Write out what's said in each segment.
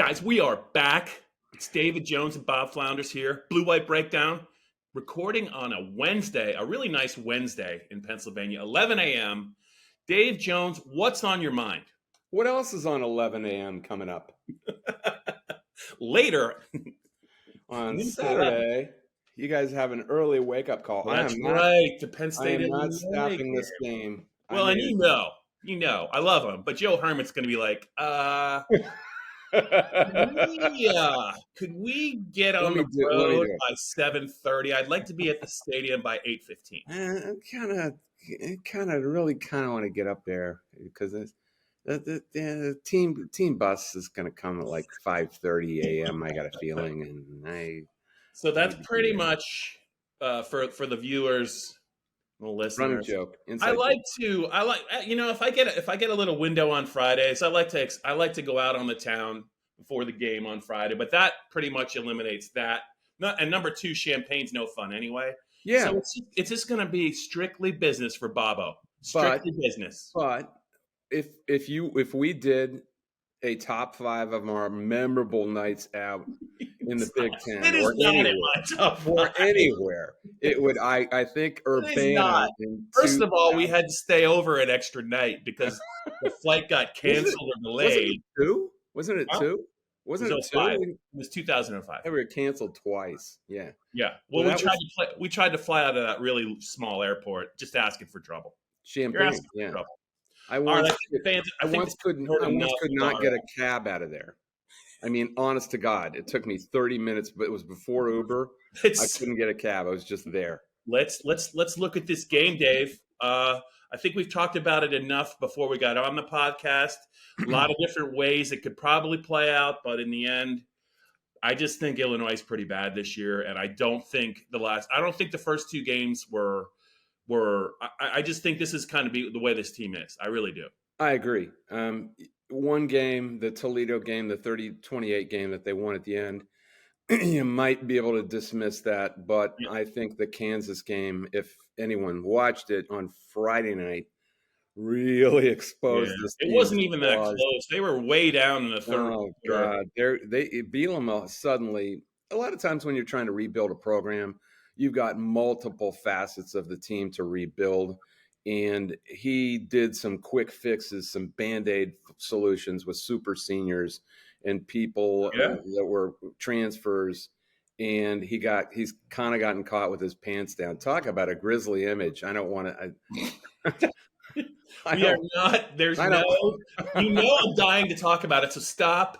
Guys, we are back. It's David Jones and Bob Flounders here. Blue White Breakdown, recording on a Wednesday, a really nice Wednesday in Pennsylvania, 11 a.m. Dave Jones, what's on your mind? What else is on 11 a.m. coming up? Later. On Saturday, you guys have an early wake-up call. Well, that's right. The Penn I State am not Illinois staffing this game. game. Well, and you know, I love him, but Joe Herman's going to be like, could we get on the road by 7:30? I'd like to be at the stadium by 8:15. I kind of want to get up there because the team bus is going to come at like 5:30 a.m. I got a feeling, So that's pretty much for the viewers, the listeners. Running joke. I like if I get a little window on Fridays, I like to go out on the town before the game on Friday, but that pretty much eliminates that. And number two, Champagne's no fun anyway. Yeah. So it's just going to be strictly business for Bobo. Strictly business. But if we did a top 5 of our memorable nights out in the Big Ten or anywhere, it would. I think Urbana. First of all, we had to stay over an extra night because the flight got canceled or delayed. Wasn't it two? Wasn't it 2? It was 2005. They were canceled twice. Yeah. Yeah. Well, we tried to fly out of that really small airport, just asking for trouble. Champaign. Yeah. For trouble. I once could not get a cab out of there. I mean, honest to God, it took me 30 minutes, but it was before Uber. I couldn't get a cab. I was just there. Let's look at this game, Dave. I think we've talked about it enough before we got on the podcast. A lot of different ways it could probably play out, but in the end, I just think Illinois is pretty bad this year, and I don't think the first 2 games were. I just think this is kind of the way this team is. I really do. I agree. One game, the Toledo game, the 30-28 game that they won at the end, you might be able to dismiss that. But yeah. I think the Kansas game, if anyone watched it on Friday night, really exposed this team. It wasn't even that close. They were way down in the third. Oh, God. Bielema suddenly, a lot of times when you're trying to rebuild a program, you've got multiple facets of the team to rebuild. And he did some quick fixes, some Band-Aid solutions with super seniors and people that were transfers. And he's kind of gotten caught with his pants down. Talk about a grisly image. I don't want to. We are not. There's no. I'm dying to talk about it. So stop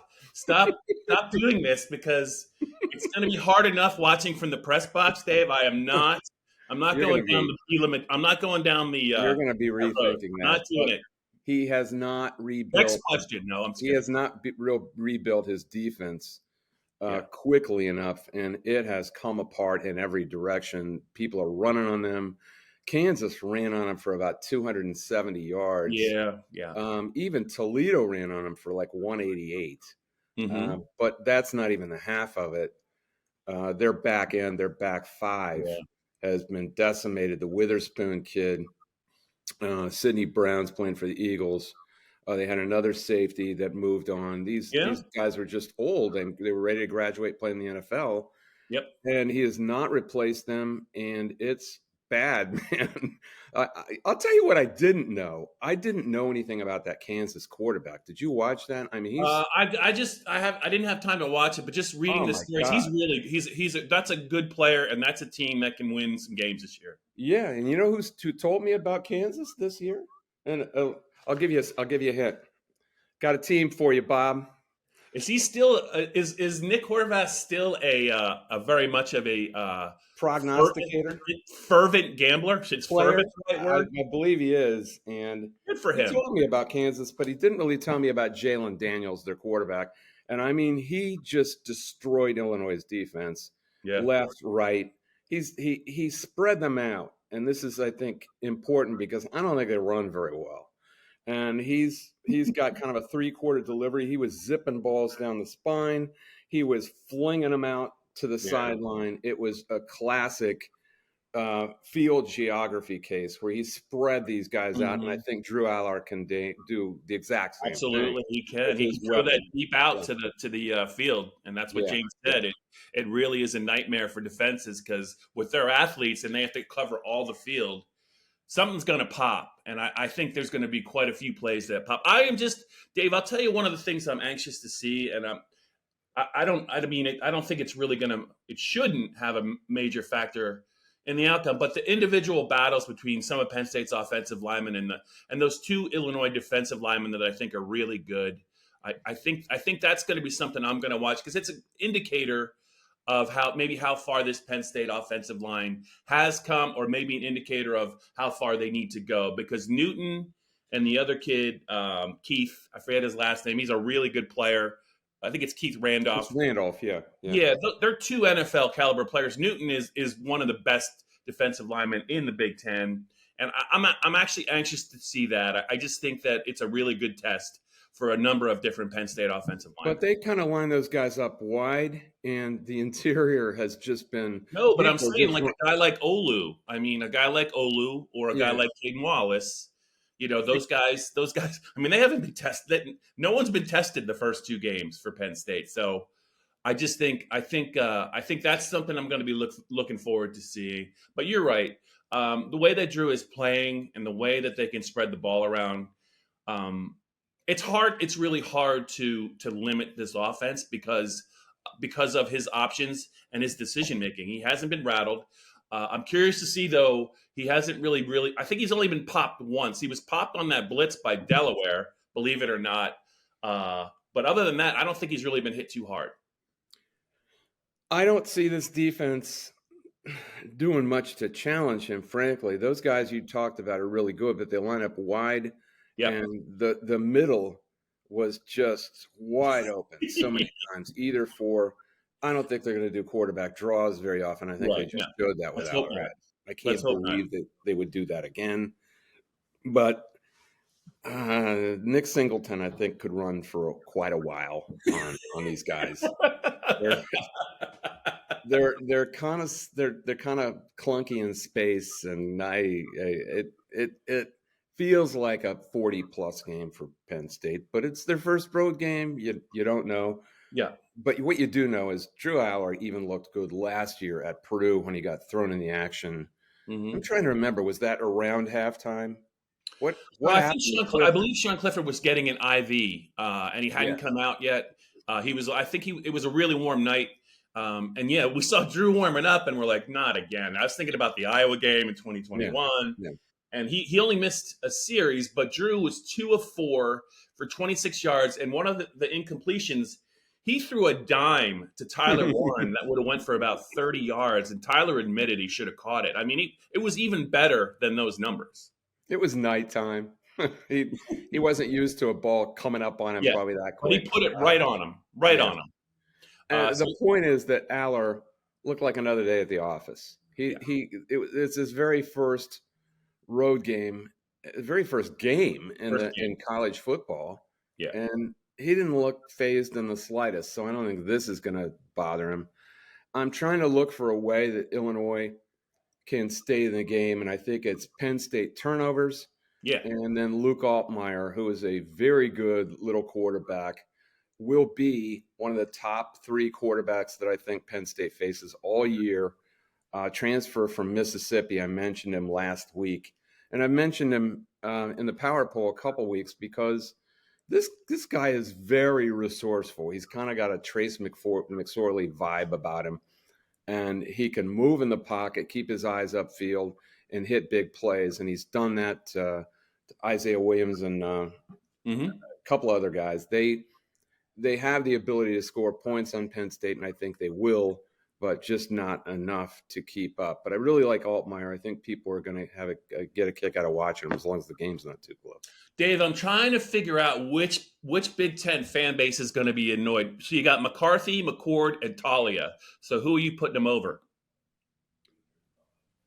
doing this because it's going to be hard enough watching from the press box, Dave. I'm not going down the Bret-bielema. I'm not going down the. You're going to be rethinking that. Not doing it. He has not rebuilt. Next question. No, I'm. He has not rebuilt his defense quickly enough, and it has come apart in every direction. People are running on them. Kansas ran on him for about 270 yards. Yeah. Even Toledo ran on him for like 188. Mm-hmm. But that's not even the half of it. Their back end, their back 5 has been decimated. The Witherspoon kid, Sidney Brown's playing for the Eagles. They had another safety that moved on. These guys were just old, and they were ready to graduate playing the NFL. Yep. And he has not replaced them, and it's bad, man. I'll tell you what I didn't know. I didn't know anything about that Kansas quarterback. Did you watch that? I mean, I didn't have time to watch it, but just reading the stories, that's a good player, and that's a team that can win some games this year. Yeah, and you know who told me about Kansas this year? And I'll give you a hint. Got a team for you, Bob. Is he still? Is Nick Horvath still a very much of a prognosticator, fervent gambler? It's fervent the right word? I believe he is, and good for him. He told me about Kansas, but he didn't really tell me about Jalen Daniels, their quarterback. And I mean, he just destroyed Illinois' defense, left, right. He spread them out, and this is, I think, important because I don't think they run very well. And he's got kind of a 3-quarter delivery. He was zipping balls down the spine. He was flinging them out to the sideline. It was a classic field geography case where he spread these guys out, and I Mm-hmm. think Drew Aller can do the exact same thing Absolutely, he can. with He his can throw that weapon. deep out Yeah, to the field, and that's what yeah, James yeah. said. It really is a nightmare for defenses because with their athletes and they have to cover all the field, something's going to pop. And I think there's going to be quite a few plays that pop. I am just Dave. I'll tell you one of the things I'm anxious to see, and I don't think it's really going to. It shouldn't have a major factor in the outcome, but the individual battles between some of Penn State's offensive linemen and those two Illinois defensive linemen that I think are really good. I think that's going to be something I'm going to watch because it's an indicator of how far this Penn State offensive line has come, or maybe an indicator of how far they need to go. Because Newton and the other kid, Keith, I forget his last name. He's a really good player. I think it's Keith It's Randolph. Randolph. Yeah, yeah. Yeah, they're two NFL caliber players. Newton is one of the best defensive linemen in the Big Ten, and I'm actually anxious to see that. I just think that it's a really good test for a number of different Penn State offensive But linemen. they kind of line those guys up wide, and the interior has just been No, but I'm people are saying just like a guy like Olu. I mean, a guy like Olu or a guy yeah. like Caden Wallace. Those guys. I mean, they haven't been tested. No one's been tested the first two games for Penn State. So I think that's something I'm going to be looking forward to seeing. But you're right. The way that Drew is playing and the way that they can spread the ball around, um, it's hard. It's really hard to limit this offense because of his options and his decision making. He hasn't been rattled. I'm curious to see though. He hasn't really. I think he's only been popped once. He was popped on that blitz by Delaware, believe it or not. But other than that, I don't think he's really been hit too hard. I don't see this defense doing much to challenge him, frankly. Those guys you talked about are really good, but they line up wide, Yep. and the middle was just wide open so many times. Either for, I don't think they're going to do quarterback draws very often. I think they Right. just No. showed that with Let's hope Alred. not. I Let's can't hope not. believe that they would do that again. But Nick Singleton, I think, could run for quite a while on these guys. They're kind of clunky in space, and it feels like a 40+ game for Penn State, but it's their first road game. You don't know, Yeah. but what you do know is Drew Aller even looked good last year at Purdue when he got thrown in the action. Mm-hmm. I'm trying to remember, was that around halftime? What Well, happened? I believe Sean Clifford was getting an IV, and he hadn't Yeah. come out yet. He was. I think it was a really warm night, and yeah, we saw Drew warming up, and we're like, not again. I was thinking about the Iowa game in 2021, Yeah. and he only missed a series, but Drew was 2 of 4 for 26 yards, and one of the incompletions, he threw a dime to Tyler Warren that would have went for about 30 yards, and Tyler admitted he should have caught it. I mean, it was even better than those numbers. It was nighttime. he wasn't used to a ball coming up on him Yeah, probably that but he quick. put it right on him, right Yeah. on him. And So the point is that Aller looked like another day at the office. It's his very first road game, very first game in college football. Yeah. And he didn't look phased in the slightest. So I don't think this is going to bother him. I'm trying to look for a way that Illinois can stay in the game, and I think it's Penn State turnovers. Yeah. And then Luke Altmaier, who is a very good little quarterback, will be one of the top 3 quarterbacks that I think Penn State faces all year. Transfer from Mississippi. I mentioned him last week. And I mentioned him in the Power Poll a couple weeks because this guy is very resourceful. He's kind of got a Trace McSorley vibe about him. And he can move in the pocket, keep his eyes upfield, and hit big plays. And he's done that to Isaiah Williams and a couple other guys. They have the ability to score points on Penn State, and I think they will, but just not enough to keep up. But I really like Altmaier. I think people are going to get a kick out of watching him as long as the game's not too close. Dave, I'm trying to figure out which Big Ten fan base is going to be annoyed. So you got McCarthy, McCord, and Talia. So who are you putting them over?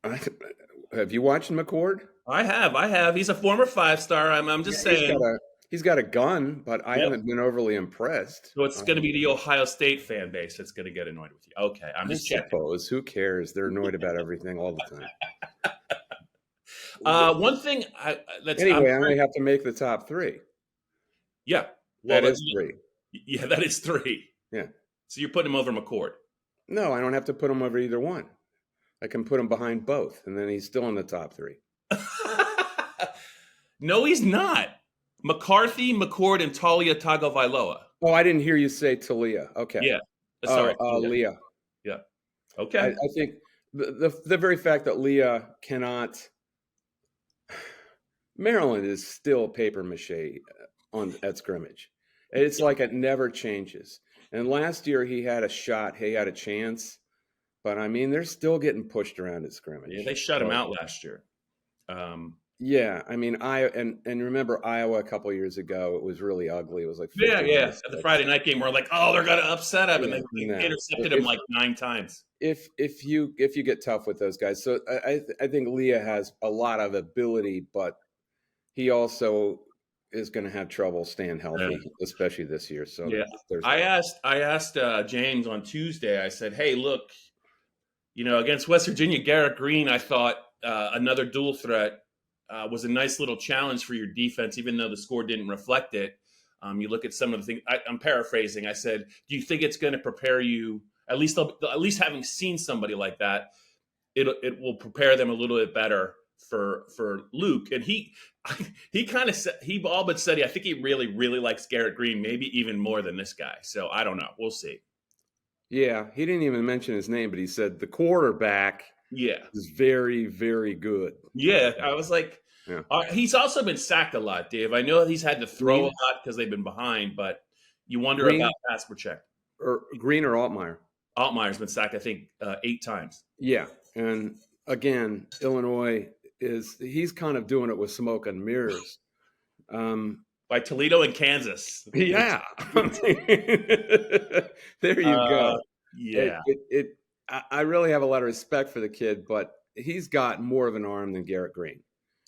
Have you watched McCord? I have. He's a former 5-star. I'm just saying. He's got a gun, but I Yep. haven't been overly impressed. So it's going to be the Ohio State fan base that's going to get annoyed with you. Okay, I'm I just checking. suppose. Who cares? They're annoyed about everything all the time. One thing I'm Anyway, I only have to make the top 3. yeah. Well, That is 3. yeah, that is 3. Yeah. So you're putting him over McCord. No, I don't have to put him over either one. I can put him behind both, and then he's still in the top 3. No, he's not. McCarthy, McCord, and Talia Tagovailoa. Oh, I didn't hear you say Talia. Okay. Yeah. Sorry. Leah. Yeah. Okay. I think the very fact that Leah cannot. Maryland is still paper mache at scrimmage. It's like it never changes. And last year he had a shot, he had a chance, but I mean they're still getting pushed around at scrimmage. Yeah, they shut him out last year. Yeah, I mean and remember Iowa a couple of years ago, it was really ugly. It was like yeah. At the Friday night game, we're like, oh, they're gonna upset him, and they intercepted him like 9 times. If you get tough with those guys, so I think Leah has a lot of ability, but he also is going to have trouble staying healthy, especially this year. So yeah, I asked James on Tuesday. I said, "Hey, look, against West Virginia, Garrett Green. I thought another dual threat was a nice little challenge for your defense, even though the score didn't reflect it. You look at some of the things. I'm paraphrasing. I said, do you think it's going to prepare you? At least having seen somebody like that, it will prepare them a little bit better." For Luke, and he kind of said, he all but said I think he really, really likes Garrett Green, maybe even more than this guy. So I don't know. We'll see. Yeah, he didn't even mention his name, but he said the quarterback is very, very good. Yeah, I was like, he's also been sacked a lot, Dave. I know he's had to throw a lot because they've been behind, but you wonder about pass protect. Or Green or Altmaier? Altmaier's been sacked, I think, 8 times. Yeah, and again, Illinois he's kind of doing it with smoke and mirrors. By Toledo and Kansas. Yeah. There you go. Yeah. I really have a lot of respect for the kid, but he's got more of an arm than Garrett Green.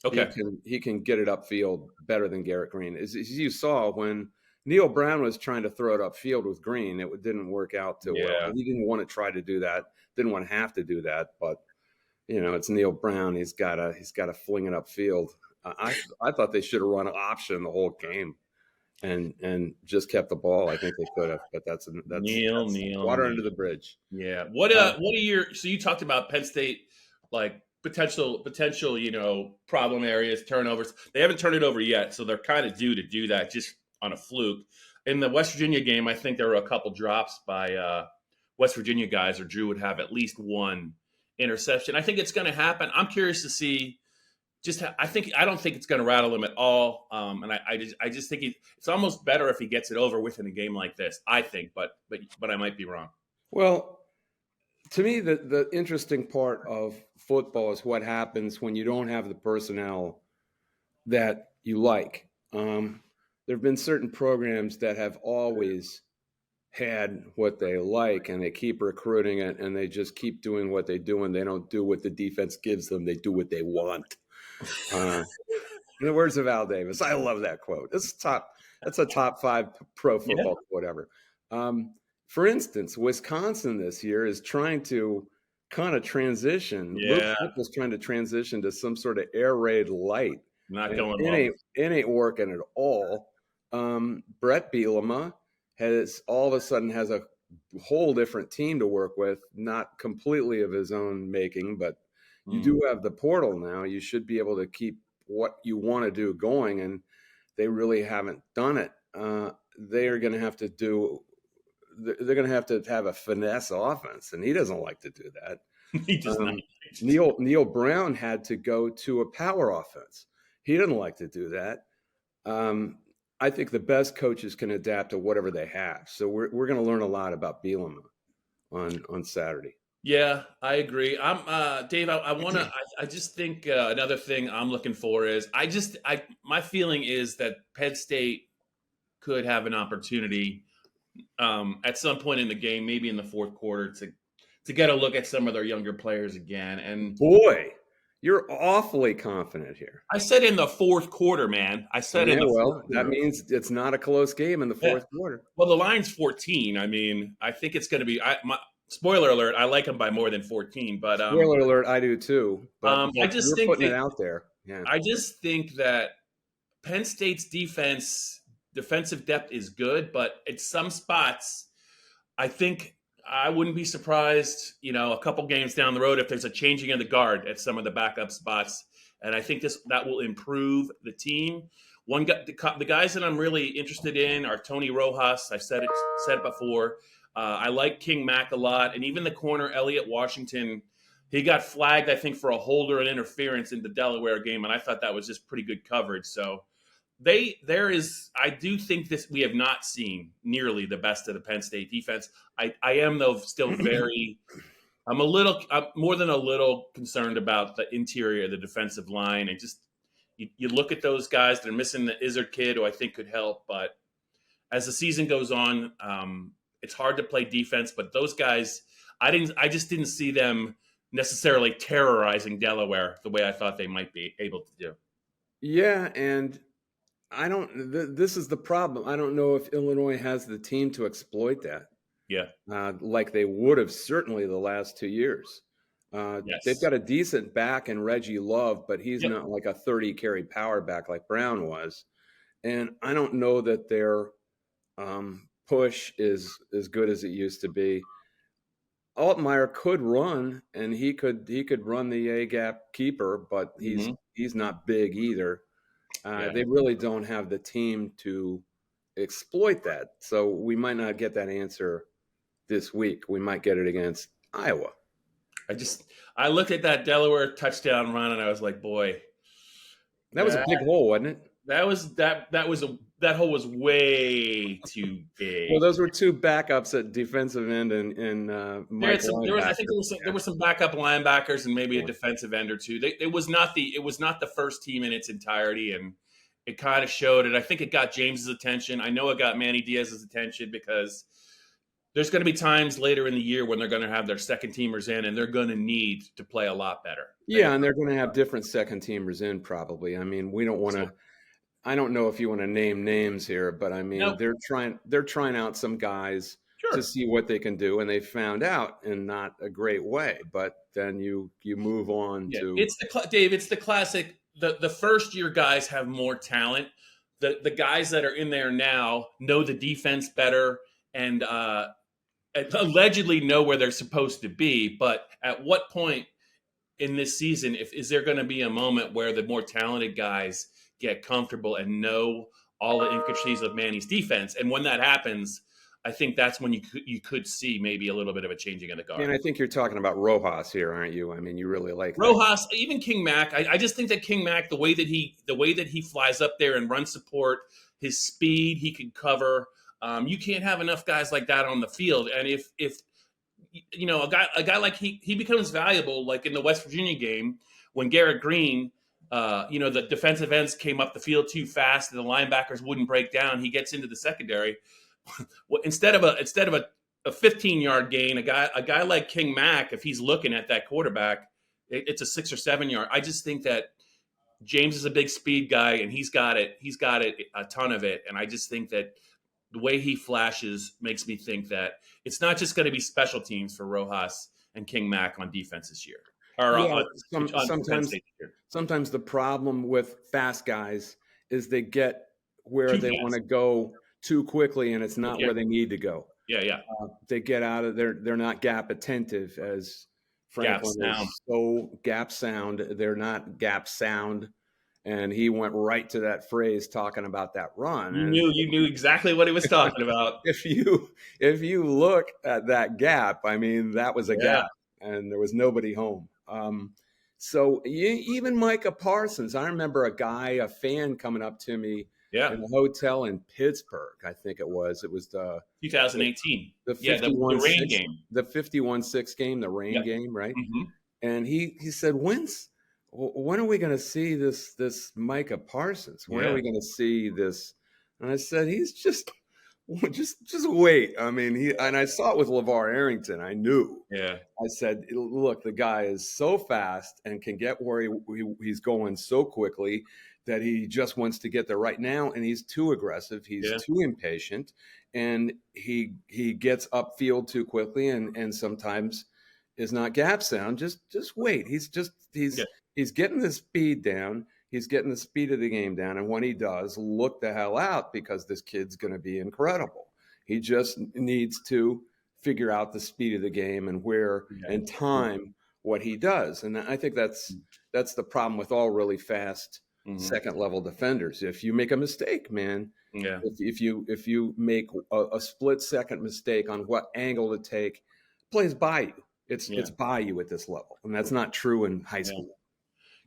Okay. He can get it upfield better than Garrett Green. As you saw, when Neil Brown was trying to throw it upfield with Green, it didn't work out too well. He didn't want to try to do that, didn't want to have to do that, but it's Neil Brown. He's got to fling it upfield. I thought they should have run option the whole game, and just kept the ball. I think they could have, but that's Neil water under the bridge. Yeah. What are your? So you talked about Penn State, like potential problem areas, turnovers. They haven't turned it over yet, so they're kind of due to do that just on a fluke. In the West Virginia game, I think there were a couple drops by West Virginia guys, or Drew would have at least one interception. I think it's going to happen. I'm curious to see. I don't think it's going to rattle him at all. And I just think it's almost better if he gets it over with in a game like this. I think, but I might be wrong. Well, to me, the interesting part of football is what happens when you don't have the personnel that you like. There have been certain programs that have always had what they like, and they keep recruiting it, and they just keep doing what they do, and they don't do what the defense gives them. They do what they want. In the words of Al Davis, I love that quote. That's a top 5 pro football quote ever. For instance, Wisconsin this year is trying to kind of transition. Luke was trying to transition to some sort of air raid light. Not going well. It ain't working at all. Bret-bielema has all of a sudden has a whole different team to work with, not completely of his own making, but you do have the portal now. You should be able to keep what you want to do going, and they really haven't done it. They are going to have to they're going to have a finesse offense, and he doesn't like to do that. He does not. Neil Brown had to go to a power offense. He doesn't like to do that. I think the best coaches can adapt to whatever they have. So we're going to learn a lot about Bielema on Saturday. Yeah, I agree. I'm Dave. I just think another thing I'm looking for is my feeling is that Penn State could have an opportunity at some point in the game, maybe in the fourth quarter, to get a look at some of their younger players again. And boy, You're awfully confident here. I said in the fourth quarter, man. I said in Yeah, the fourth well, that quarter. means it's not a close game in the Yeah. fourth quarter. Well, the line's 14. I mean, I think it's going to be. Spoiler alert: I like them by more than 14. But Spoiler alert, I do too. But I just you're think putting it they. out there. Yeah. I just think that Penn State's defensive depth is good, but at some spots, I think I wouldn't be surprised, a couple games down the road if there's a changing of the guard at some of the backup spots, and I think that will improve the team. One guy, the guys that I'm really interested in are Tony Rojas. I've said it before. I like King Mack a lot, and even the corner Elliott Washington. He got flagged, I think, for a holder and interference in the Delaware game, and I thought that was just pretty good coverage. So I do think this we have not seen nearly the best of the Penn State defense. I am though still I'm more than a little concerned about the interior of the defensive line, and just you look at those guys, they're missing the Izzard kid who I think could help, but as the season goes on, it's hard to play defense, but those guys, I just didn't see them necessarily terrorizing Delaware the way I thought they might be able to do. Yeah, and I don't. This is the problem. I don't know if Illinois has the team to exploit that. Yeah, like they would have certainly the last 2 years. yes. They've got a decent back in Reggie Love, but he's Yep. not like a 30 carry power back like Brown was. And I don't know that their push is as good as it used to be. Altmaier could run, and he could run the A gap keeper, but he's not big either. They really don't have the team to exploit that. So we might not get that answer this week. We might get it against Iowa. I looked at that Delaware touchdown run and I was like, boy, that was a big hole, wasn't it? That hole was way too big. Well, those were two backups at defensive end and I think there were some backup linebackers and maybe a defensive end or two. It was not the first team in its entirety, and it kind of showed it. I think it got James's attention. I know it got Manny Diaz's attention because there's going to be times later in the year when they're going to have their second teamers in, and they're going to need to play a lot better. Yeah, and they're going to have different second teamers in probably. I mean, we don't want to. I don't know if you want to name names here, but I mean, they're trying out some guys to see what they can do, and they found out in not a great way. But then you move on to Dave. It's the classic. The first year guys have more talent. The guys that are in there now know the defense better and allegedly know where they're supposed to be. But at what point in this season, is there going to be a moment where the more talented guys get comfortable and know all the intricacies of Manny's defense? And when that happens, I think that's when you could see maybe a little bit of a changing of the guard. And I think you're talking about Rojas here, aren't you? I mean, you really like Rojas, even King Mack. I just think that King Mack, the way that he flies up there and runs support, his speed, he can cover. You can't have enough guys like that on the field. And if a guy like he becomes valuable, like in the West Virginia game when Garrett Green. The defensive ends came up the field too fast and the linebackers wouldn't break down. He gets into the secondary. Well, instead of a 15-yard gain, a guy like King Mack, if he's looking at that quarterback, it's a 6 or 7 yard. I just think that James is a big speed guy and he's got it a ton of it. And I just think that the way he flashes makes me think that it's not just going to be special teams for Rojas and King Mack on defense this year. Sometimes the problem with fast guys is they get where they want to go too quickly, and it's not where they need to go. Yeah. They get out of there. They're not gap attentive, as Franklin is so gap sound. They're not gap sound, and he went right to that phrase talking about that run. You knew exactly what he was talking about. If you look at that gap, I mean, that was a gap, and there was nobody home. So even Micah Parsons, I remember a fan coming up to me in the hotel in Pittsburgh. I think it was the 2018. The 51-6 game. The 51-6 game, the rain game, right? Mm-hmm. And he said, when are we going to see this Micah Parsons? When are we going to see this? And I said, he's just just wait. I mean, I saw it with LeVar Arrington. I knew. Yeah. I said, look, the guy is so fast and can get where he's going so quickly that he just wants to get there right now, and he's too aggressive. He's too impatient, and he gets upfield too quickly, and sometimes is not gap sound. Just wait. He's getting the speed down. He's getting the speed of the game down, and when he does, look the hell out, because this kid's going to be incredible. He just needs to figure out the speed of the game and where and time what he does. And I think that's the problem with all really fast second level defenders. If you make a mistake, man, if you make a split second mistake on what angle to take, plays by you. It's by you at this level, and that's not true in high school.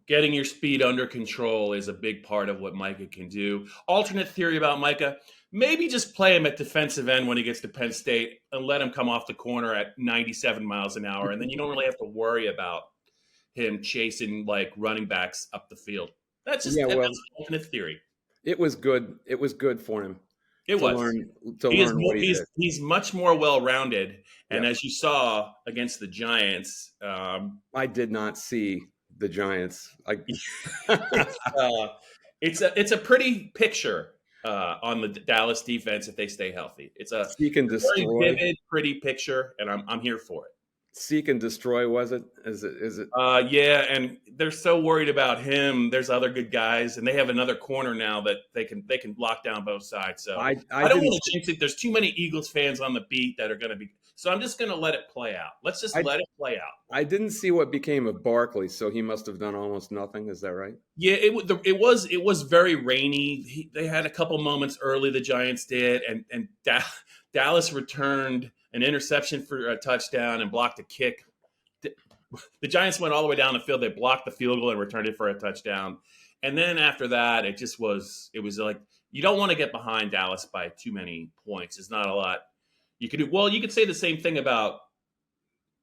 Getting your speed under control is a big part of what Micah can do. Alternate theory about Micah: maybe just play him at defensive end when he gets to Penn State and let him come off the corner at 97 miles an hour, and then you don't really have to worry about him chasing like running backs up the field. That's just that's an alternate theory. It was good. It was good for him. He's much more well-rounded, and as you saw against the Giants, I did not see the Giants. It's a pretty picture on the Dallas defense if they stay healthy. It's a very vivid, pretty picture, and I'm here for it. Seek and destroy, was it? Is it? Yeah, and they're so worried about him. There's other good guys, and they have another corner now that they can lock down both sides. So I don't want to jinx it. There's too many Eagles fans on the beat that are going to be. So I'm just going to let it play out. Let's just let it play out. I didn't see what became of Barkley, so he must have done almost nothing. Is that right? Yeah, it was very rainy. They had a couple moments early. The Giants did, and Dallas returned an interception for a touchdown and blocked a kick. The Giants went all the way down the field. They blocked the field goal and returned it for a touchdown. And then after that, it was like you don't want to get behind Dallas by too many points. There's not a lot you could do. Well, you could say the same thing about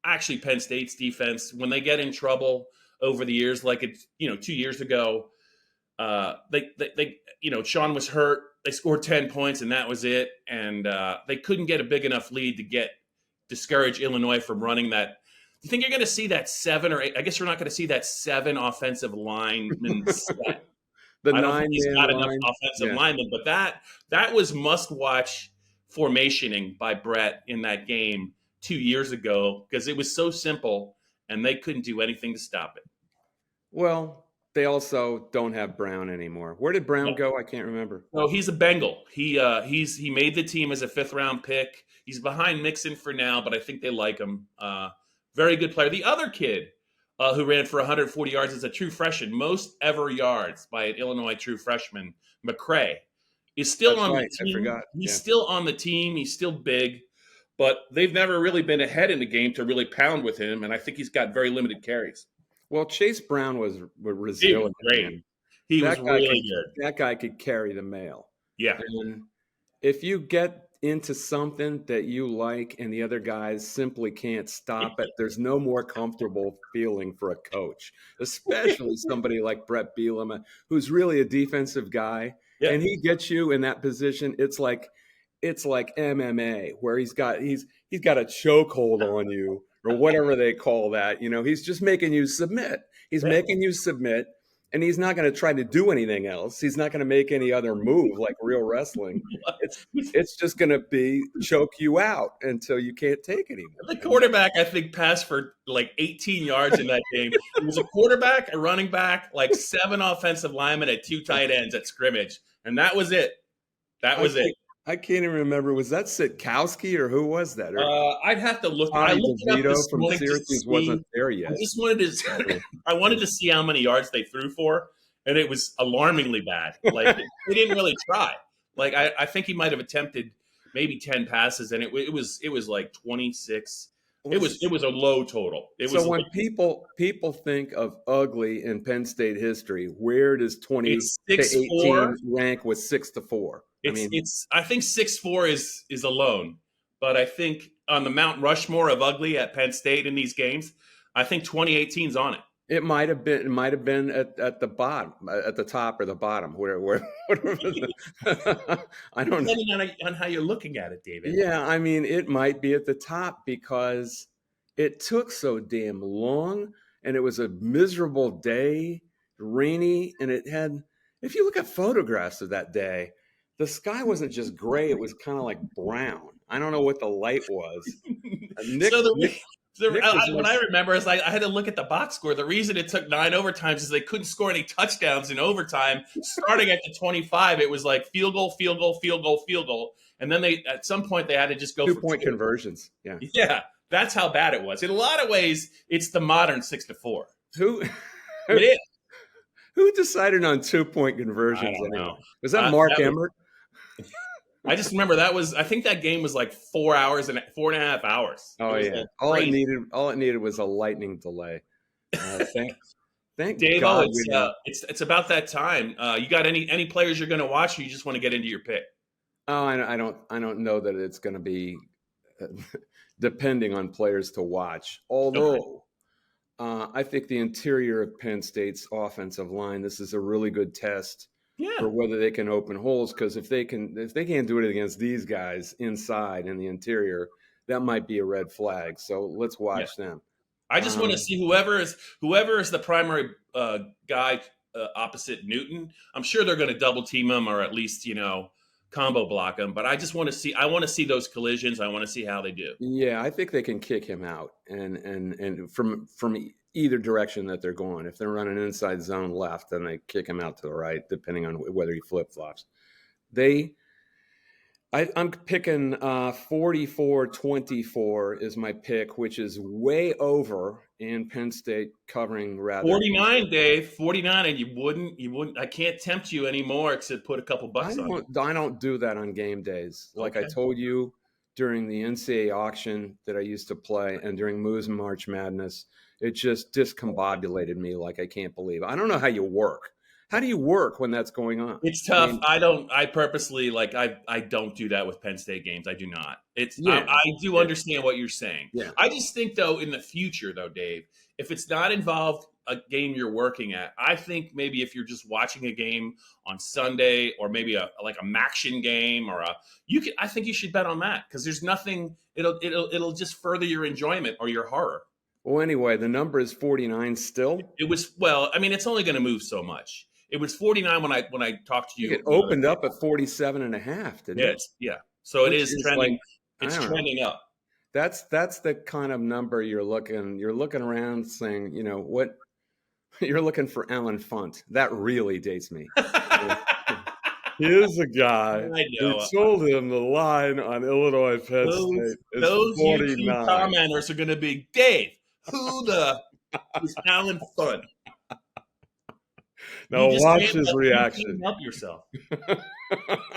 actually Penn State's defense when they get in trouble over the years. Like 2 years ago, Sean was hurt. They scored 10 points, and that was it. And they couldn't get a big enough lead to discourage Illinois from running that. Do you think you're going to see that 7 or 8? I guess we're not going to see that 7 offensive linemen set. I don't think he's got enough offensive linemen, but that was must-watch formationing by Brett in that game 2 years ago because it was so simple, and they couldn't do anything to stop it. Well, they also don't have Brown anymore. Where did Brown go? I can't remember. No, he's a Bengal. He made the team as a 5th-round pick. He's behind Mixon for now, but I think they like him. Very good player. The other kid who ran for 140 yards is a true freshman, most ever yards by an Illinois true freshman, McCray, is still on the team. I forgot. He's still on the team. He's still big, but they've never really been ahead in the game to really pound with him, and I think he's got very limited carries. Well, Chase Brown was resilient. He was great. He was really good. That guy could carry the mail. Yeah. And if you get into something that you like and the other guys simply can't stop it, there's no more comfortable feeling for a coach, especially somebody like Bret-bielema, who's really a defensive guy. Yeah. And he gets you in that position. It's like MMA, where he's got a chokehold on you, or whatever they call that. He's just making you submit. He's making you submit, and he's not going to try to do anything else. He's not going to make any other move like real wrestling. It's just going to be choke you out until you can't take anymore. The quarterback, I think, passed for like 18 yards in that game. It was a quarterback, a running back, like 7 offensive linemen, and 2 tight ends at scrimmage, and that was it. I can't even remember. Was that Sitkowski or who was that? I'd have to look. I looked it up this from Syracuse wasn't there yet. I wanted to see how many yards they threw for, and it was alarmingly bad. Like they didn't really try. Like I think he might have attempted maybe 10 passes, and it was like 26. It was a low total. When people think of ugly in Penn State history, where does 20 to 18 rank with 6-4? I think 6'4" is alone, but I think on the Mount Rushmore of ugly at Penn State in these games, I think 2018's on it. It might have been. It might have been at the bottom, at the top or the bottom, where I don't know. Depending on how you're looking at it, David. Yeah, I mean, it might be at the top because it took so damn long, and it was a miserable day, rainy, and it had. If you look at photographs of that day, the sky wasn't just gray; it was kind of like brown. I don't know what the light was. Nick, So Nick, Nick was what I remember is I had to look at the box score. The reason it took 9 overtimes is they couldn't score any touchdowns in overtime. Starting at the 25, it was like field goal, field goal, field goal, field goal, and then they at some point they had to just go 2-point conversions. Yeah, yeah, that's how bad it was. In a lot of ways, it's the modern 6-4. who It is. who decided on 2-point conversions? I don't anyway? know. Was that Mark Emmert? I just remember I think that game was like 4.5 hours. Oh yeah. All it needed was a lightning delay. Thank Dave, God. It's about that time. You got any players you're going to watch, or you just want to get into your pick? Oh, I don't know that it's going to be depending on players to watch. Although I think the interior of Penn State's offensive line, this is a really good test. Yeah. For whether they can open holes, because if they can't do it against these guys inside in the interior, that might be a red flag. So let's watch them. I just want to see whoever is the primary guy opposite Newton. I'm sure they're going to double team him or at least combo block him. But I just want to see. I want to see those collisions. I want to see how they do. Yeah, I think they can kick him out and from either direction that they're going. If they're running inside zone left, then they kick him out to the right, depending on whether he flip-flops. I'm picking 44-24 is my pick, which is way over in Penn State covering rather. 49, Dave, 49, and you wouldn't. I can't tempt you anymore except put a couple bucks on it. I don't do that on game days. Like I told you during the NCAA auction that I used to play and during Moose and March Madness, it just discombobulated me like I can't believe. I don't know how you work. How do you work when that's going on? It's tough. I purposely I don't do that with Penn State games. I do not. I do understand what you're saying. Yeah. I just think though in the future though, Dave, if it's not involved a game you're working at, I think maybe if you're just watching a game on Sunday or maybe a Maction game I think you should bet on that because there's nothing. It'll just further your enjoyment or your horror. Well, anyway, the number is 49 still. It was it's only going to move so much. It was 49 when I talked to you. It opened up at 47.5, didn't it? Yeah. So it is trending. It's trending up. That's the kind of number you're looking around saying, what you're looking for Alan Funt. That really dates me. Here's a guy who told him the line on Illinois Penn State is those 49. YouTube commenters are going to be, Dave, who the is Alan Funt? Now watch his reaction. Help yourself. All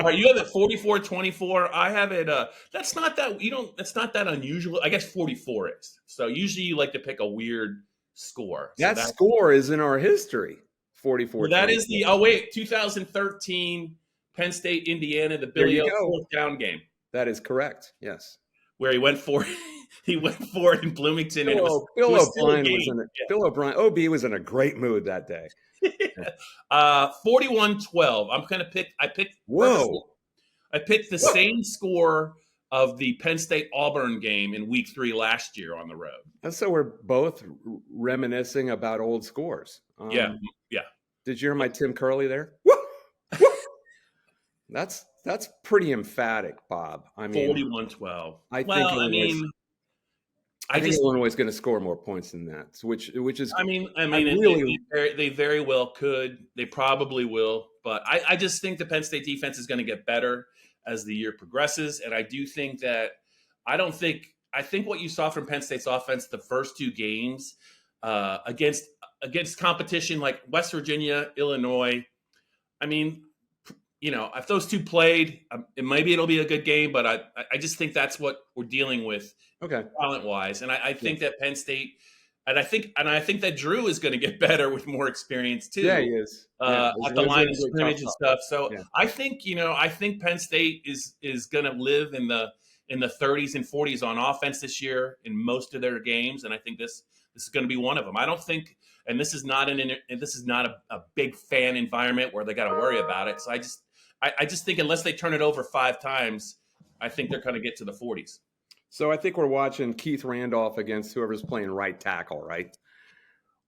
right, you have it 44-24. I have it. That's not that unusual. I guess 44 is. So usually you like to pick a weird score. So that score is in our history. 44. Well, that is 2013 Penn State, Indiana, the Billy O fourth down game. That is correct. Yes. Where he went for it in Bloomington. Bill O'Brien. OB was in a great mood that day. 41-12. I picked the same score of the Penn State Auburn game in week 3 last year on the road. And so we're both reminiscing about old scores. Yeah. Did you hear my Tim Curley there? That's pretty emphatic, Bob. I mean, 41-12. I think Illinois is going to score more points than that, which is. They very well could. They probably will, but I just think the Penn State defense is going to get better as the year progresses, and I do think that. I think what you saw from Penn State's offense the first 2 games against competition like West Virginia, Illinois. I mean, if those 2 played, maybe it'll be a good game, but I just think that's what we're dealing with, talent-wise. And I think that Penn State, and I think that Drew is going to get better with more experience too. Yeah, he is. At the line of scrimmage and stuff. So I think Penn State is going to live in the in the 30s and 40s on offense this year in most of their games, and I think this is going to be one of them. I don't think, and this is not a big fan environment where they got to worry about it. So I just think unless they turn it over 5 times, I think they're going to get to the 40s. So I think we're watching Keith Randolph against whoever's playing right tackle, right?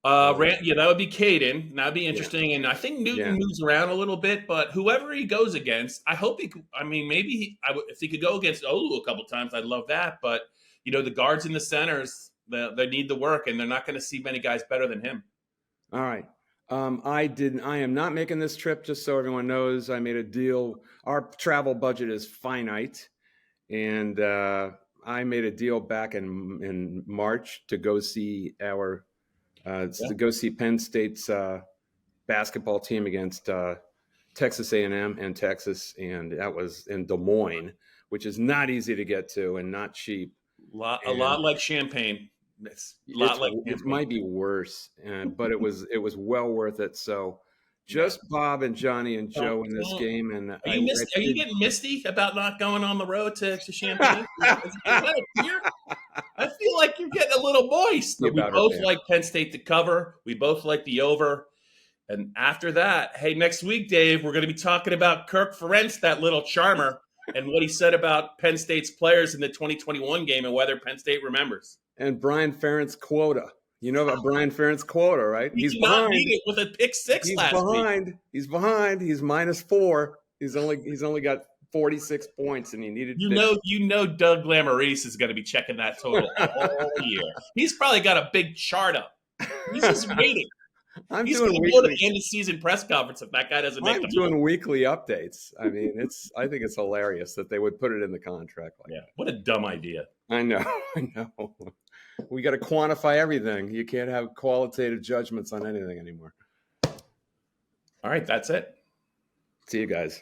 That would be Caden. That'd be interesting. Yeah. And I think Newton moves around a little bit, but whoever he goes against, I hope if he could go against Olu a couple times, I'd love that. But, the guards and the centers, they need the work, and they're not going to see many guys better than him. All right. I am not making this trip, just so everyone knows. I made a deal. Our travel budget is finite, and I made a deal back in March to go see to go see Penn State's basketball team against Texas A&M and Texas, and that was in Des Moines, which is not easy to get to and not cheap. A lot like Champaign. It might be worse, but it was well worth it. So just Bob and Johnny and Joe in this game. And are you getting misty about not going on the road to Champaign? Is that a tear? I feel like you're getting a little moist. We both like Penn State to cover. We both like the over. And after that, hey, next week, Dave, we're going to be talking about Kirk Ferentz, that little charmer, and what he said about Penn State's players in the 2021 game and whether Penn State remembers. And Brian Ferentz quota. You know about Brian Ferentz quota, right? He's behind. Not it with a pick 6 last week. He's behind. He's -4. He's only got 46 points, and he needed. You know, Doug Lamorese is going to be checking that total all year. He's probably got a big chart up. He's just waiting. He's going to go to the end of season press conference if that guy doesn't make them. I'm doing weekly updates. I mean, I think it's hilarious that they would put it in the contract like that. What a dumb idea. I know. We got to quantify everything. You can't have qualitative judgments on anything anymore. All right, that's it. See you guys.